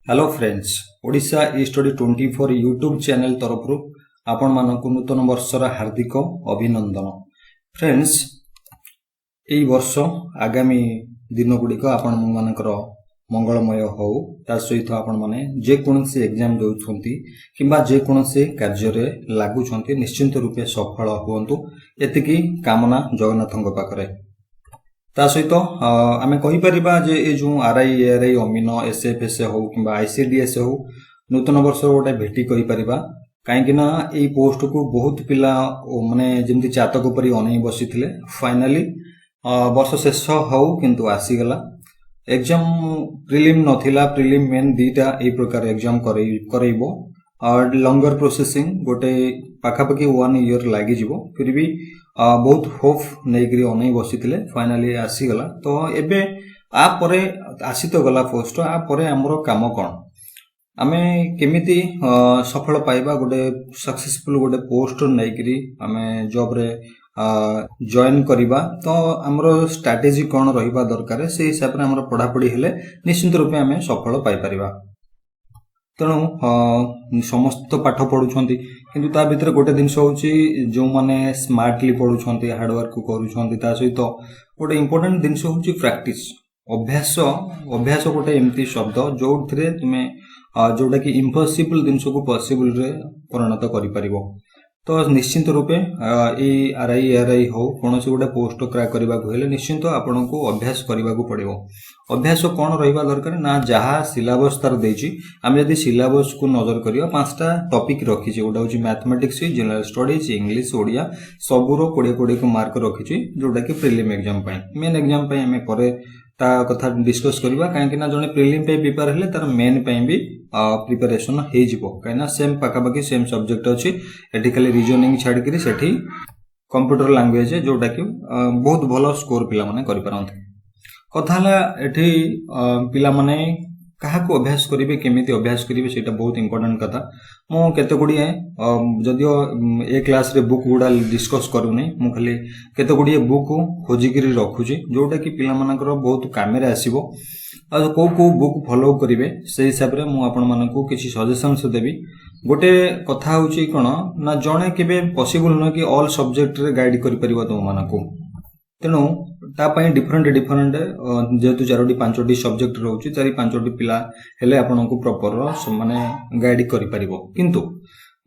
Hello friends Odisha ई study 24 YouTube channel तरफ आपण मानक नूतन वर्षर हार्दिक अभिनंदन। फ्रेंड्स एई वर्ष आगामी दिन गुड़िक आपण मानकर मंगलमय हो तार सहित आपण माने जे कोनसी एग्जाम दउछंती किबा जे कोनसी कार्य रे लागुछंती निश्चित रूपे सफल होंतु एतिकी कामना जगन्नाथଙ୍କ पाखरे। ता सहित आमे कहि परिबा जे ए जो आरआई एआरआई अमीन एसएफएस हो किबा आईसीडीएस हो नूतन वर्ष गोटे भेटी कहि परिबा काहेकि ना ए पोस्ट को बहुत पिला माने जेमति चातक परि अनै बसिथिले फाइनली वर्ष शेष हो किंतु आसी गला एग्जाम प्रिलिम नथिला प्रिलिम मेन दीटा ए प्रकार एग्जाम करैबो और लॉन्गर प्रोसेसिंग गोटे पाखापाखि 1 ईयर लागि जिवो फिर भी बहुत होप नेगरी अनै बसिथिले फाइनली आसी गला। तो एबे आ परे आसी तो गला पोस्ट आ परे हमरो काम कोन आमे केमिति सफल पाइबा गोटे सक्सेसफुल गोटे पोस्ट नेगरी आमे जॉब रे जॉइन करिबा तो हमरो स्ट्रेटजी कोन रहिबा दरकार से हिसाब रे हमरो पढा पढी हेले निश्चित रूपे आमे सफल पाइ परिबा। तेणु समस्त पाठ पढ़ुंट किंतु ता भीतर गोटे जिन जो मैंने स्मार्टली पढ़ुंट हार्डवर्क करुँच सहित गोटे इंपोर्टेंट जिन हूँ प्रैक्टिस अभ्यास अभ्यास गोटे एमती शब्द जो तुम्हें जोटा कि इम्पॉसिबल जिन को पॉसिबल रे परिणत कर तो निश्चिंत रूपे आरआई एआरआई हो कौन गोटे पोस्ट क्रैक करने को हेले निश्चिंत आपन को अभ्यास करने को पड़ो। अभ्यास कौन रहा दरकार ना जहाँ सिलेबस तार देछि आम जदि सिलेबस को नजर करिया 5टा टॉपिक रखी गोटा हूँ mathematics general studies English Odia सबूर 20 को मार्क रखी जोटा कि प्रिलिम एग्जाम मेन एग्जाम आम पर ता कथा डिस्कस करबा काहेकि ना जने प्रिलिम पे प्रिपेयर हेले तार मेन पे भी प्रिपरेशन हे जिवो काहेना सेम पाखापाखि सेम सब्जेक्ट अछि एठी खाली रीजनिंग छाड़ करी सेठी कंप्यूटर लैंग्वेज जोटा कि बहुत भलो स्कोर पिला माने करि परंते। कथाला एठी पिला माने कहा को अभ्यास करिवे केमिति अभ्यास करिवे सेटा बहुत इंपोर्टेंट कथा। मो केते गुडिए जदियो ए क्लास रे बुक गुडा डिस्कस करूनी मु खाली केते गुडिए बुक खोजी करी रखुची जोटा कि पिला मानकर बहुत कामे रे आसीबो आ को बुक फॉलो करिवे से हिसाब रे मु आपन मानकू किछि सजेशंस देबी। गोटे कथा होची कोन ना जणे केबे पॉसिबल न कि ऑल सब्जेक्ट रे गाइड करि परिबो तो मानकू तेणु तापाई डिफरेंट जेहेतु 4-5टी सब्जेक्ट रोचे 4-5टी पिला हेले आपनको प्रॉपर माने गाइड करि परिबो किंतु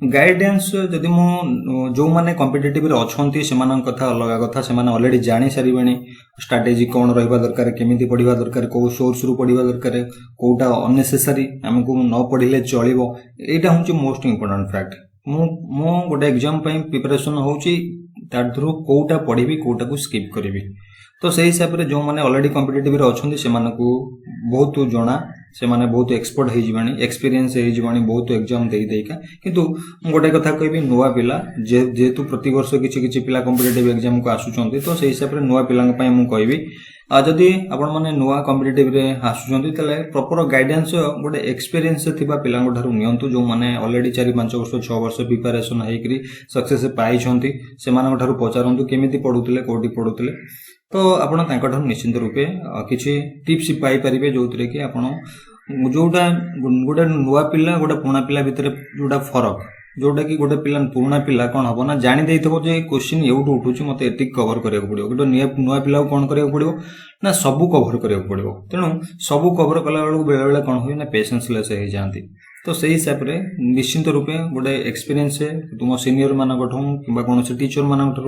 गाइडेंस जदि मो जो माने कॉम्पिटिटिव रे अछंती सेमान कथा अलग कथा सेमान ऑलरेडी जानि सारिबेनी स्ट्रेटजी कोन रहबा दरकार केमिति पढिबा दरकार को सोर्स रु पढिबा दरकार कोटा अननेसेसरी हमको न पढिले चलिबो एटा हुंची मोस्ट इंपोर्टेंट फैक्ट। मो गोटे एग्जाम पई प्रिपरेशन होउची तार थ्रू कोटा पढ़ी कोटा को स्किप करी तो से हिसाब से जो मैंने ऑलरेडी कॉम्पिटिटिव रे अछंती से मानकू बहुत जना से माने बहुत एक्सपर्ट हो जीवानी एक्सपीरियंस हो जीवानी बहुत एग्जाम दे देका किंतु गोटे कथा कहबी नुआ पिला जेहेतु प्रति वर्ष किछि पिला कॉम्पिटिटिव एग्जाम को आसुचंती तो से हिसाब रे नुआ पिलांग पई मु कहबी जदि आपण माने नुआ कॉम्पिटिटिव रे आसुचंती तले प्रॉपर गाइडेंस गोटे एक्सपीरियंस थिबा पिलांग ठारू नियंतु जो माने ऑलरेडी 4-5 वर्ष 6 वर्ष प्रिपरेशन हेकरी सक्सेस पाई छंती से मानक ठारू पचारंतु केमिति पढुतले कोठी पढुतले तो आपण तांका ठारू निश्चित रूपे किछि टिप्स पाई परिबे जोतरे कि आपण जोटा गोटे नुआ पिला गोटे पुराना पिला भितर जोटा फरक जोटा कि गोटे पिला पुराना पिला कौन हम ना जानी देइथबो जे क्वेश्चन एउटू उठुची मते एतिक कवर करिया पड़ियो गोटे नुआ पिला कोन करिया पड़ियो ना सबु कवर करिया पड़ियो तेणु सबु कवर कला बेलू बेले बेले कोन होय ना पेशेंस लेस हो जाती तो से हिसाब रे निश्चित रूपे गोटे एक्सपीरियंस तुम सीनियर मानक कि कौन से टीचर मानक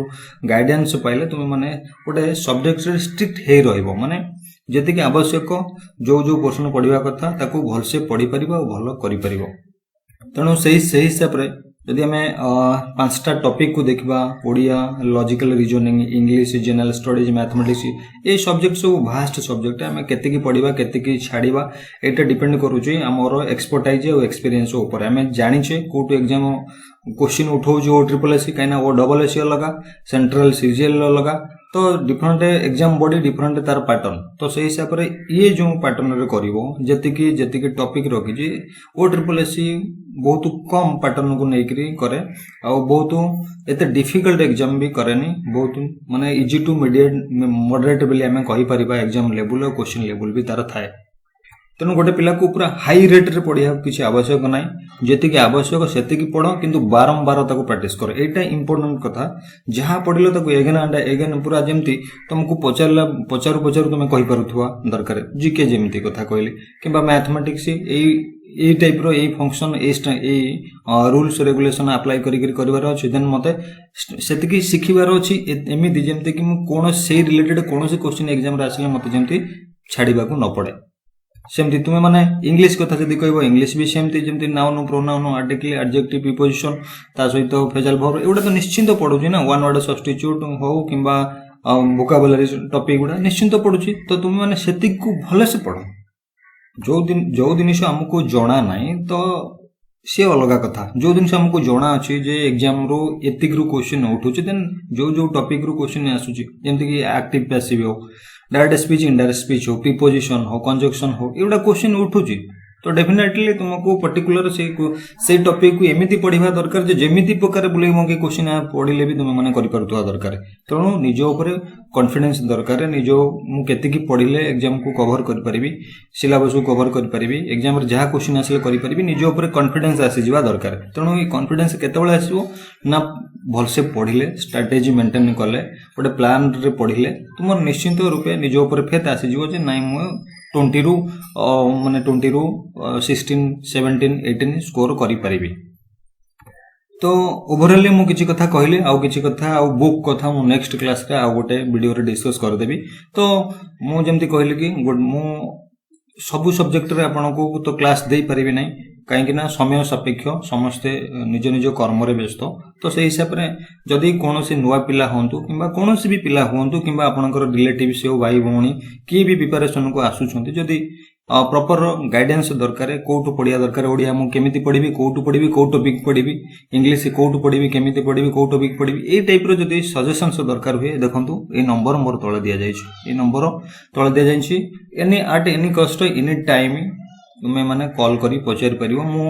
गाइडेंस पाइले तुम माने गोटे सब्जेक्ट रे स्ट्रिक्ट हे रहइबो माने जेति कि आवश्यक जो जो पोर्शन पढ़िबा कथा ताकू भल से पढ़ी परिबो और भल करि परिबो। तेणु से हिसाब रे यदि आम 5टा टॉपिक को देखा Odia logical reasoning English general studies mathematics ये सब्जेक्ट सब भास्ट सब्जेक्ट आम केतिकी पढ़ा केतिकी छाड़िबा एटा डिपेंड करूची हमर एक्सपर्टाइज और एक्सपीरियंस ऊपर आम जानिचे कोटू एग्जाम क्वेश्चन उठाऊ ट्रिपल एससी कहीं वो डबल एससी अलग सेंट्रल सीजीएल अलग तो डिफरेंट एग्जाम बॉडी डिफरेंट तार पैटर्न तो से हिसाब से ये जो पैटर्न रे करिवो जेतिकी टॉपिक रखी ओ ट्रिपल एससी बहुत कम पैटर्न को लेकर करे आ बहुत एते डिफिकल्ट एग्जाम भी करेनी बहुत माने इजी टू मीडिएट मॉडरेट बोली आमे कहि परिबा एग्जाम लेवल और क्वेश्चन लेवल भी तार थाए। तेणु गोटे पिला को पूरा हाई रेट रे पढ़िया किसी आवश्यक ना जी आवश्यक से पढ़ किंतु बारंबार ताको प्रैक्टिस कर एटा इंपोर्टेंट कथा जहाँ पढ़िलो ताको एगेन एंड एगेन पूरा जमती तुमको पचारू पचारू तुम कहि पारुथवा दरकार जीके जेमती कथा कहली किंबा मैथमेटिक्स ए टाइप रो ए फंक्शन ए रूल्स रेगुलेशन अप्लाई करिवार अछि देन मते सेतिकी शिखिबार अछि एमिति जेमते कि कोन से रिलेटेड कोन से क्वेश्चन एग्जाम रे आसले मते जेमती छाड़ीबा को न पड़े सेमती तुमे माने इंग्लिश कथा जदी कहबो इंग्लिश भी सेमती जेमती noun pronoun article adjective preposition ता सहित फ्रेजल वर्ब एउडा तो निश्चिंत पडुची ना वन वर्ड सब्स्टिट्यूट हो किंबा वोकाबुलरी टॉपिक गुडा निश्चिंत पडुची तो तुमे माने सेतिक को भले से पढो जो जिनिस हमको जणा नाही तो से अलग कथा जो जिनिस हमको जणा अछि जे एग्जाम रो एतिक रो क्वेश्चन उठुची देन जो टॉपिक रो क्वेश्चन आसुची जेमति कि एक्टिव पैसिव हो डायरेक्ट स्पीच इनडायरेक्ट स्पीच हो प्रीपोजिशन हो कंजक्शन हो एउडा क्वेश्चन उठुची तो डेफिनेटली तुमको पर्टिकुलर से टॉपिक को एमिति पढ़िबा दरकार जे जेमिति प्रकार बुले मगे क्वेश्चन पढ़िले भी तुम माने करि परथुवा दरकार तेणु निज ऊपर कॉन्फिडेंस दरकार निज मु केते की पढ़िले एग्जाम को कवर कर परिबी सिलेबस को कवर कर परिबी एग्जाम रे जहा क्वेश्चन आसले करि परिबी निज ऊपर कॉन्फिडेंस आसी जिवा दरकार तेणु ई कॉन्फिडेंस केतेबेले आसीबो ना भल से पढ़िले स्ट्रेटजी मेंटेन कले गोटे प्लान रे पढ़िले तुम निश्चिंत रूपे निज ऊपर फेथ आसी जिवो जे नाइ मु 20 रू माने 20 रू 16 17 18 स्कोर करि परिबी तो ओवरऑल मु किछि कथा कहले आउ किछि कथा आउ बुक कथा मु नेक्स्ट क्लास रे आउ गोटे वीडियो रे डिस्कस कर देबी तो मु जेमति कहले कि मु सब सब्जेक्ट रे आपन को तो क्लास देई परिबी नै कहीं ना समय सापेक्ष समस्ते निज निज कर्म रे व्यस्त तो से हिसाब रे जदि कोनोसी नुवा पिला होंतु किंबा कोनोसी भी पिला होंतु किंबा आपनकर रिलेटिव्स हो भाई भौणी की भी प्रिपरेशन को आसुछंती जदि प्रॉपर गाइडेंस दरकार कोटू पढ़िया दरकार ओडिया मु केमिति पढ़िबी कोटू पढ़िबी को टॉपिक पढ़िबी इंग्लिश कोटू पढ़िबी केमिति पढ़िबी को टॉपिक पढ़िबी ए टाइप रो जदि सजेशंस दरकार हुए देखंतु ए नंबर मोर तळे दिया जायछि ए नंबर तळे दिया जायछि any at any cost any time तुम्हें माने कॉल करी पचारि परिबो मु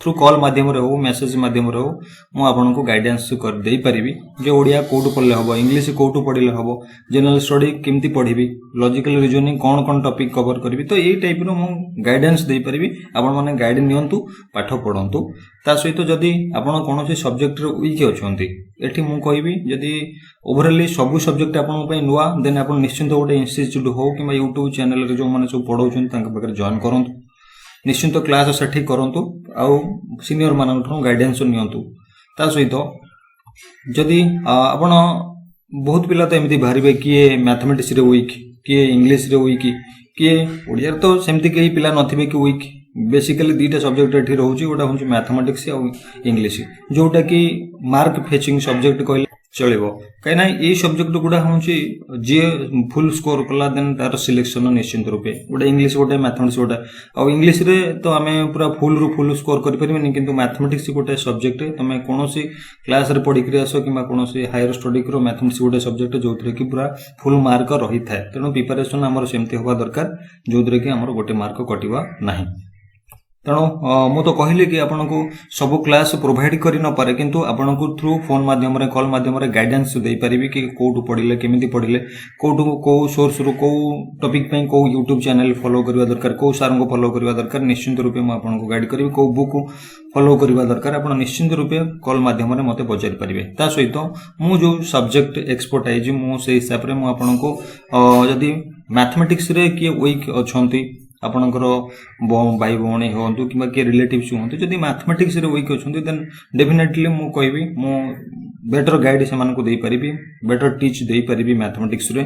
थ्रू कॉल माध्यम रे हो मेसेज माध्यम रे हो मु आपन को गाइडेंस कर देई परिबी जे ओडिया कोटू पढ़ले हबो इंग्लिश कोटू पढ़ले हबो जनरल स्टडी केमती पढ़िबी लॉजिकल रीजनिंग कोन टॉपिक कवर करबी तो एई टाइप रो मु गाइडेंस देई परिबी आपन माने गाइड नियंतु पाठ पढंतु ता सहित जदी आपन कोनोसी सब्जेक्ट रे वीक अछंती एठी मु कहबी जदी ओवरऑली सब सब्जेक्ट आपन पई नुवा देन आपन निश्चिंत गोटे इंस्टीट्यूट हो किबा YouTube चैनल रे जो माने सब पढौछन तांका बकर जॉइन करंतु निश्चिंत क्लास सठी करंतु आउ सीनियर मानन गाइडेंस नियंतु ता सहित जदि आपण बहुत पिला तो एमती बाहरिबे किए मैथमेटिक्स रे वीक किए इंग्लिश रे वीक किए ओडिया तो सेमती केही पिला नथिबे कि वीक बेसिकली दीटा सब्जेक्ट एठी रहउची गोटा होची मैथमेटिक्स आ इंग्लिश जोटा कि मार्क फेचिंग सब्जेक्ट कहले चलिबो कहिना ए सब्जेक्ट गुडा होची जे फुल स्कोर कला देन तार सिलेक्शन निश्चित रूपे गोटे इंग्लिश गोटे मैथमेटिक्स गोटे आ इंग्लिश रे तो आमे पूरा फुल रु फुल स्कोर करि परिबेनी किंतु मैथमेटिक्स गोटे सब्जेक्ट तमे कोनोसी क्लास रे पढि करी आसो किबा कोनोसी हायर स्टडी करो मैथमेटिक्स गोटे सब्जेक्ट जोथरे कि पूरा फुल मार्क रही थाए तेनो प्रिपरेशन हमर सेमती होबा दरकार जोथरे कि हमर गोटे मार्क कटिबा नाही तेणु मु तो कहली कि आपन को सब क्लास प्रोवाइड करि न पारे किंतु आपन को थ्रू फोन माध्यम रे कॉल माध्यम रे गाइडेंस देई परिबी कि कोटू पढिले केमिति पढिले कोटू को सोर्स रो को टॉपिक पई को YouTube चैनल फॉलो करबा दरकार को सार को फॉलो करबा दरकार निश्चित रूपे म आपन को गाइड करबी को बुक फॉलो करबा दरकार आपन निश्चित रूपे कॉल माध्यम रे मते पचारि परिबे ता सहित मु जो सब्जेक्ट एक्सपर्टाइज मु से हिसाब रे मु आपन को यदि मैथमेटिक्स रे कि वीक अछंती आपनकर भाई भौणी होंतु किबा के रिलेटिव्स होंतु जदि मैथमेटिक्स रे वीक अछंती देन डेफिनेटली मु कहबी मु बेटर गाइड से मान को देई परिबी बेटर टीच देई परिबी मैथमेटिक्स रे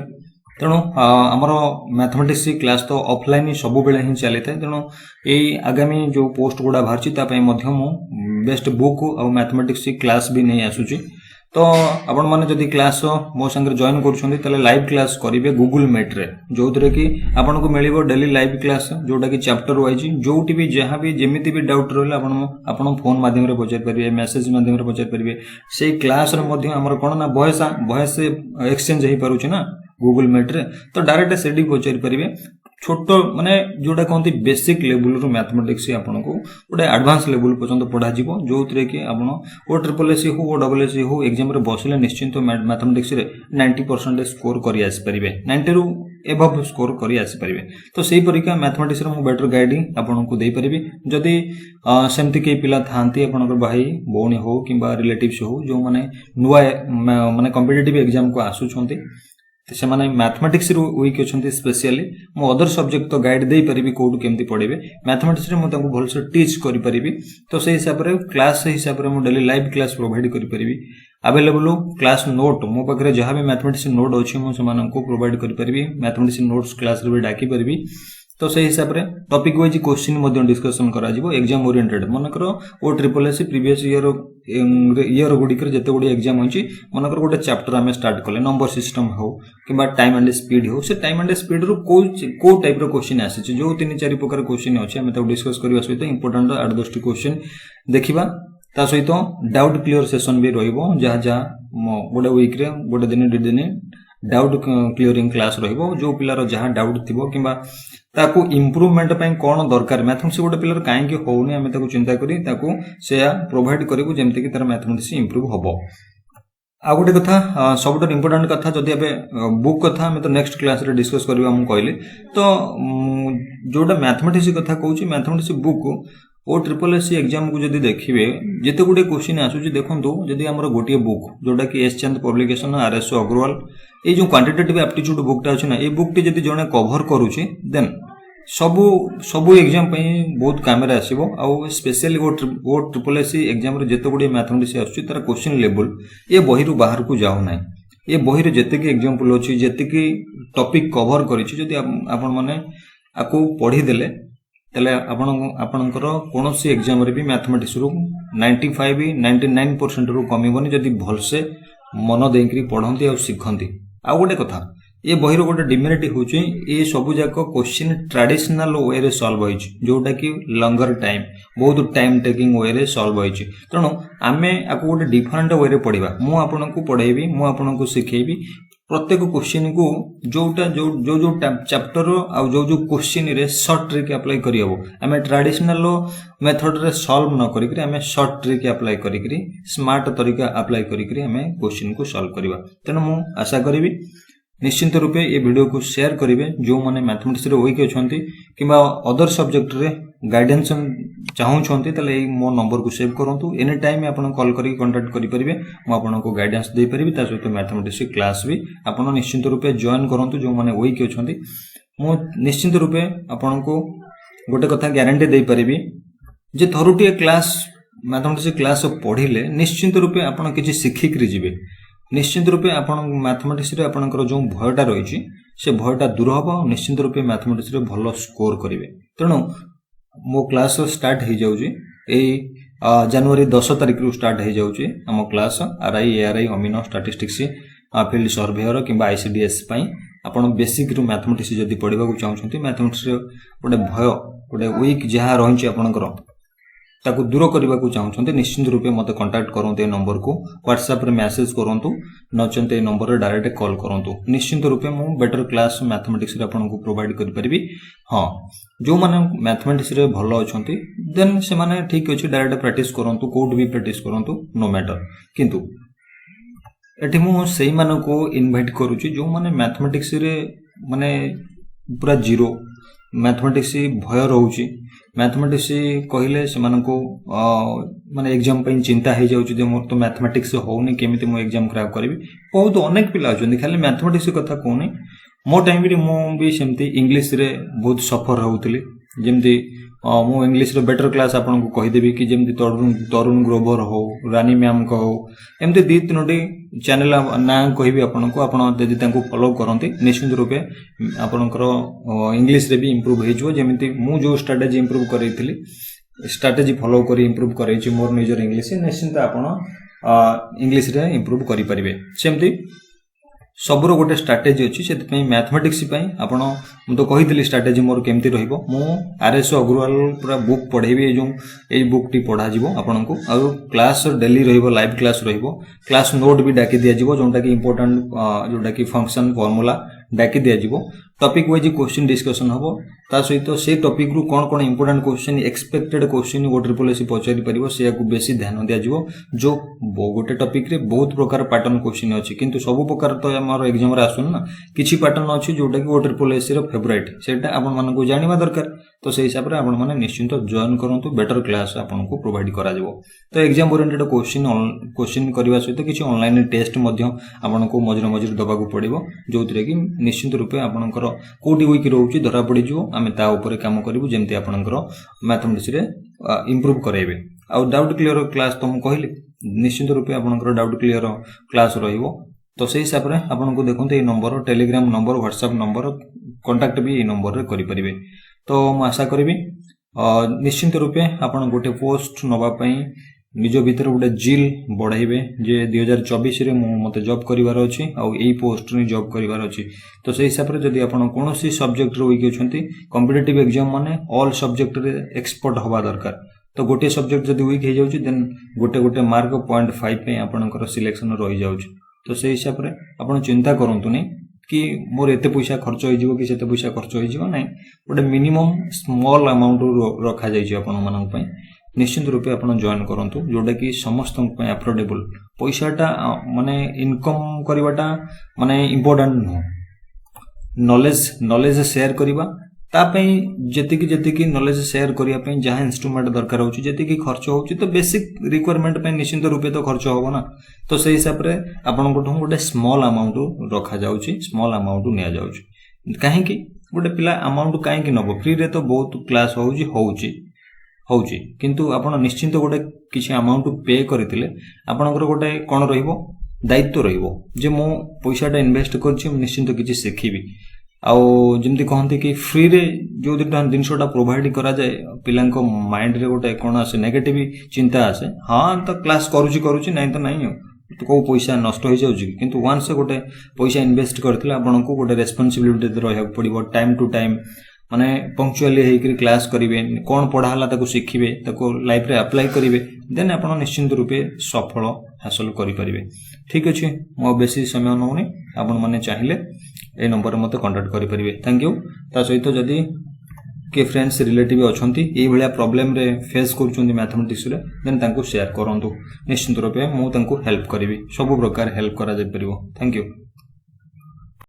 तेणु आमर मैथमेटिक्स क्लास तो ऑफलाइन सब बेले ही चली था तेणु यही आगामी जो पोस्ट गुड़ा बाहर तापाई मु बेस्ट बुक और मैथमेटिक्स क्लास भी नहीं आसुची तो आपण माने जदि क्लास मो संगे जॉइन करूछंती तले लाइव क्लास करिवे गूगल मीट रे जोतरे कि आपण को मिलिबो डेली लाइव क्लास जोटा कि चैप्टर वाइज जोटी भी जहां भी जेमिति भी डाउट रहले आपण फोन माध्यम रे पचार परिबे मेसेज माध्यम रे पचार परिबे से क्लास रे मध्ये हमर कोन ना वॉइस एक्सचेंज हे पारुछि ना गूगल मीट रे तो डायरेक्ट सेडी पचार परिबे छोट माने जोटा कहते बेसिक लेवल रो मैथमेटिक्स आपन को गोटे एडवांस लेवल पर्यंत पढ़ा जीवो जोतरे कि आपन ओ ट्रिपल एससी हो ओ डबल एससी हो एग्जाम रे बसले निश्चिंत मैथमेटिक्स रे 90% स्कोर करि आस परिबे 90 रु एभव स्कोर करी आसी परिबे तो सेही परीक्षा मैथमेटिक्स रो मु बेटर गाइडिंग आपनको देई परिबी जदी सेमति के पिला थांती आपनकर भाई भौणी हो किबा रिलेटिव्स हो जो माने नुवा माने कॉम्पिटिटिव एग्जाम को आसु छथि से माने मैथमेटिक्स रो वीक अछंती स्पेशली मो अदर सब्जेक्ट तो गाइड देई परिबी कोड केमति पढिबे मैथमेटिक्स रे मु तांको भल से टीच करि परिबी तो सेही हिसाब रे क्लास से हिसाब रे मु डेली लाइव क्लास प्रोवाइड करि परिबी अवेलेबल क्लास नोट मो पाखरे जहाँ भी मैथमेटिक्स नोट अच्छी मुझे प्रोवाइड करी मैथमेटिक्स नोट्स क्लास रे भी डाकी परिबी तो से हिसाब रे टॉपिक वाइज क्वेश्चन डिस्कशन करा जिवो एग्जाम ओरिएंटेड मनकर ओ ट्रिपल एससी प्रीवियस ईयर गुडिकर जते गुडी एग्जाम होची मनकर गोटे चैप्टर आमे स्टार्ट कले नंबर सिस्टम हो किबा टाइम एंड स्पीड हो से टाइम एंड स्पीड रो को टाइप रो क्वेश्चन आसी जो 3-4 प्रकार क्वेश्चन अछि आमे त डिस्कस करबा सहित इंपोर्टेंट 8-10 क्वेश्चन देखिबा ता सहित डाउट क्लियर सेशन भी रहिबो जहाँ जहाँ गोटे वीक रे गोटे दिन 2 दिन डाउट क्लियरिंग क्लास रहिबो जो पिलार जहाँ डाउट थिबो किबा ताकू इंप्रूवमेंट पय कोन दरकार मैथमेटिक्स गोटे पिलार काहे कि होउनी हमें ताकू चिंता करी ताकू से प्रोवाइड करिवो जेमते कि तार मैथमेटिक्स इंप्रूव होबो आ गोटे कथा सबटा इंपोर्टेंट कथा जदि एबे बुक कथा हमें तो नेक्स्ट क्लास रे डिस्कस करबा हम कहले तो जोटा मैथमेटिक्स कथा कहूची मैथमेटिक्स बुक ओ ट्रिपल एससी एग्जाम को जदि देखिबे जेते गुडे क्वेश्चन आसुची देखंतु जदि हमर गोटिए बुक जोटा कि एस चंद पब्लिकेशन आरएसओ अग्रवाल ए जो क्वांटिटेटिव एप्टीट्यूड बुकटा अछि ना ए बुकटी जदि जणे कवर करूची देन सबु एग्जाम पई बहुत कैमरा आसीबो आ स्पेशली वो ट्रिपल एससी एग्जाम रे जेते गुडे मैथमेटिक्स आसुची तार क्वेश्चन लेवल ए बही रु बाहर को जाउ नै ए बही रे जेते कि एग्जांपल अछि जेते कि टॉपिक कवर करिछि जदि आपण माने आको पढी देले तले आपणकर कोनोसी एग्जाम रे भी मैथमेटिक्स रु 95-99% रु कमीबनी जदि भलसे मन देकरी पढंती आ सिखंती आ गोटे कथा ए बहिरो गोटे डिमेरिट होची ए सबु जाक क्वेश्चन ट्रेडिशनल वे रे सॉल्व होइछ जोटा कि लंगर टाइम बहुत टाइम टेकिंग वे रे सॉल्व होइछ तणो आमे आको गोटे डिफरेंट वे रे पढिबा मु आपनकु पढाइबी मु आपनकु सिखेइबी प्रत्येक क्वेश्चन को जोटा जो जो जो चैप्टर आ जो जो क्वेश्चन रे शॉर्ट ट्रिक अप्लाई करि हबो हमें ट्रेडिशनल मेथड रे सॉल्व न करिकरी हमें शॉर्ट ट्रिक अप्लाई करिकरी स्मार्ट तरीका अप्लाई करिकरी हमें क्वेश्चन को सॉल्व करबा तने मु आशा करिवि निश्चित रूपे ये वीडियो को शेयर करिवे जो माने मैथमेटिक्स रे वीक अछंती किबा अदर सब्जेक्ट रे गाइडेंस चाहू छंती तले मो नंबर को सेव करंतु एनी टाइम आपन कॉल करी कांटेक्ट करि परिबे मो आपन को गाइडेंस दे परिबे ता सहित मैथमेटिक्स क्लास भी आपन निश्चित रूपे जॉइन करंतु जो माने वीक अछंती मो निश्चित रूपे आपन को गोटे कथा गारंटी दे परिबी जे थरुटी क्लास मैथमेटिक्स क्लास पढिले निश्चित रूपे आपन किछि सिखि करि जिवे निश्चित रूपे आपण मैथमेटिक्स रे आपनकर जो भयटा रहिछि से भयटा दूर हबो निश्चित रूपे मैथमेटिक्स रे भलो स्कोर करिवे तणो मो क्लास स्टार्ट हे जाउछि ए जनवरी 10 तारिख रु स्टार्ट हे जाउछि हम क्लास आरआई एआरआई अमीनो स्टैटिस्टिक्स फील्ड सर्वेयर किबा आईसीडीएस पई आपण बेसिक रु मैथमेटिक्स जदी पढिबा को चाहउछंती मैथमेटिक्स रे गोटे भय गोटे वीक जहा रहिछि आपनकर ताकू दूर करने को चाहते निश्चित रूपे मत कांटेक्ट करते ए नंबर को व्हाट्सएप रे मैसेज करंतु नचंते ए नंबर रे डायरेक्ट कॉल करंतु निश्चित रूपे मु बेटर क्लास मैथमेटिक्स रे आपन को प्रोवाइड कर परिबी हां जो माने मैथमेटिक्स रे भलो अछंती देन से माने ठीक अछि डायरेक्ट प्रैक्टिस करंतु कोड भी प्रैक्टिस करंतु नो मैटर किंतु एठी मु सेही माने को इनवाइट करूची जो माने मैथमेटिक्स रे माने पूरा जीरो मैथमेटिक्स भय रहउची मैथमेटिक्स कहले से मानको माने एग्जाम पई चिंता हे जाउची जे मोर तो मैथमेटिक्स होउनी केमिति मो एग्जाम क्रैक करबी बहुत अनेक पिला अछन खाली मैथमेटिक्स कथा कोनी मो टाइम रे मो भी सेमती इंग्लिश रे बहुत सफर होउतली जेमती मो इंग्लिश रे बेटर क्लास आपन को कहि देबी कि जेमती तरुण ग्रोवर हो रानी मैम को हो एमती 2-3टी चैनल ना कहिबी आपन को आपन यदि तांको फॉलो करंती निश्चित रूपे आपनकर इंग्लिश रे भी इंप्रूव हे जो जेमती मु जो स्ट्रेटजी इंप्रूव करैथिली स्ट्रेटजी फॉलो करी इंप्रूव करैछि मोर निजर इंग्लिश निश्चित आपन इंग्लिश रे इंप्रूव करि परिबे सेमती सबुर गोटे स्ट्रेटजी अछि सेति पई मैथमेटिक्स पई आपण म तो कहितली स्ट्रेटजी मोर केमती रहइबो मु आरएसओ अग्रवाल पूरा बुक पढेबी जो ए बुक टी पढा जिवो आपण को आ क्लास डेली रहइबो लाइव क्लास रहइबो क्लास नोट भी डाकी दिया जिवो जोंटा कि इंपोर्टेंट जोंटा कि फंक्शन फार्मूला डाकी दिया जिवो टॉपिक वाइज क्वेश्चन डिस्कशन हबो ता सहित से टॉपिक रु कौन कौन इंपोर्टेंट क्वेश्चन एक्सपेक्टेड क्वेश्चन वो ट्रिपल एससी पचारि परिबो से को बेसी ध्यान दिया जिवो जो गोटे टॉपिक रे बहुत प्रकार पैटर्न क्वेश्चन अछि किंतु सब प्रकार तो हमर एग्जाम रे आसुन ना किछि पैटर्न अछि जोटा कि वो ट्रिपल एससी रो फेवरेट सेटा आपन मन को जानिबा दरकार तो से हिसाब रे आपन माने निश्चिंत जॉइन करंतु बेटर क्लास आपन को प्रोवाइड करा जिवो तो एग्जाम ओरिएंटेड क्वेश्चन करबा सहित किछि ऑनलाइन टेस्ट मध्य आपन को मजर मजर दबा को पड़िबो जोतरे कि निश्चिंत रूपे आपनकर कोटी वीक रहउची धरा पड़ी जिवो आमे ता ऊपर काम करिवु जेमति आपनकर मैथमेटिक्स रे इंप्रूव कराइबे आ डाउट क्लियर क्लास तो हम कहली निश्चिंत रूपे आपनकर डाउट क्लियर क्लास रहिबो तो से हिसाब रे आपन को देखंते ए number Telegram number WhatsApp number contact भी ए नंबर रे करि परिबे तो म आशा करबी निश्चिंत रूपे आपन गोटे पोस्ट नबा पई निज भीतर गोटे जिल बढ़ाइबे जे 2024 रे मते जॉब करिवार अछि आ एई पोस्ट रे जॉब करिवार अछि तो से हिसाब रे जदी आपन कोनोसी सब्जेक्ट रे वीक अछंती कॉम्पिटिटिव एग्जाम माने ऑल सब्जेक्ट रे एक्सपर्ट होबा दरकार तो गोटे सब्जेक्ट जदी वीक हे जाउची देन गोटे गोटे मार्क 0.5 पे आपनकर सिलेक्शन रहि जाउची तो से हिसाब रे आपन चिंता करंतु नै कि मोर एते पैसा खर्च होई जिवो कि सेते पैसा खर्च होई जिवो नै गोटे मिनिमम स्मॉल अमाउंट रखा जाई छी आपन मानन पई निश्चित रूपे आपन जॉइन करंतु जोटा कि समस्त पई अफोर्डेबल पैसाटा माने इनकम करबाटा माने इंपोर्टेंट न नॉलेज शेयर करबा ता पई जेतिकी नॉलेज शेयर करिया पई जहां इंस्ट्रूमेंट दरकार होची जेतिकी खर्च होची तो बेसिक रिक्वायरमेंट पई निश्चित रूपे तो खर्च होबो ना तो से हिसाब रे आपन कोठो गोटे स्मॉल अमाउंट रखा जाउची स्मॉल अमाउंट निया जाउची काहे कि गोटे पिला अमाउंट काहे कि नबो फ्री रे तो बहुत क्लास होउची किंतु आपण निश्चिंत गोटे किछि अमाउंट पे करथिले आपनकर गोटे कोन रहिबो दायित्व रहिबो जे मो पैसाटा इन्वेस्ट करछि निश्चिंत किछि सिखिबी आउ जेमति कहंती कि फ्री रे जो दिनसोटा प्रोवाइड करा जाय पिलांको माइंड रे गोटे कोन आसे नेगेटिव चिंता आसे हां तो क्लास करूची नै तो नै तो को पैसा नष्ट हो जाउची किंतु वन्स गोटे पैसा इन्वेस्ट करथिले आपनको गोटे रेस्पोंसिबिलिटी रहय पड़िबो टाइम टू टाइम माने पंक्चुअली हेकरी क्लास करिवे कोन पढाला ताको सिखिबे ताको लाइफ रे अप्लाई करिवे देन आपण निश्चित रूपे सफल हासिल करि परिबे ठीक अछि मो बेसी समय नउनी आपण माने चाहिले ए नंबर मते कांटेक्ट करि परिबे थैंक यू ता सहित जदी के फ्रेंड्स रिलेटिव अछंती एई भलिया प्रॉब्लम रे फेस करचुंदी मैथमेटिक्स रे देन तांको शेयर करंतु निश्चित रूपे मो तांको हेल्प करिवि सब प्रकार हेल्प करा जाय परिबो थैंक यू।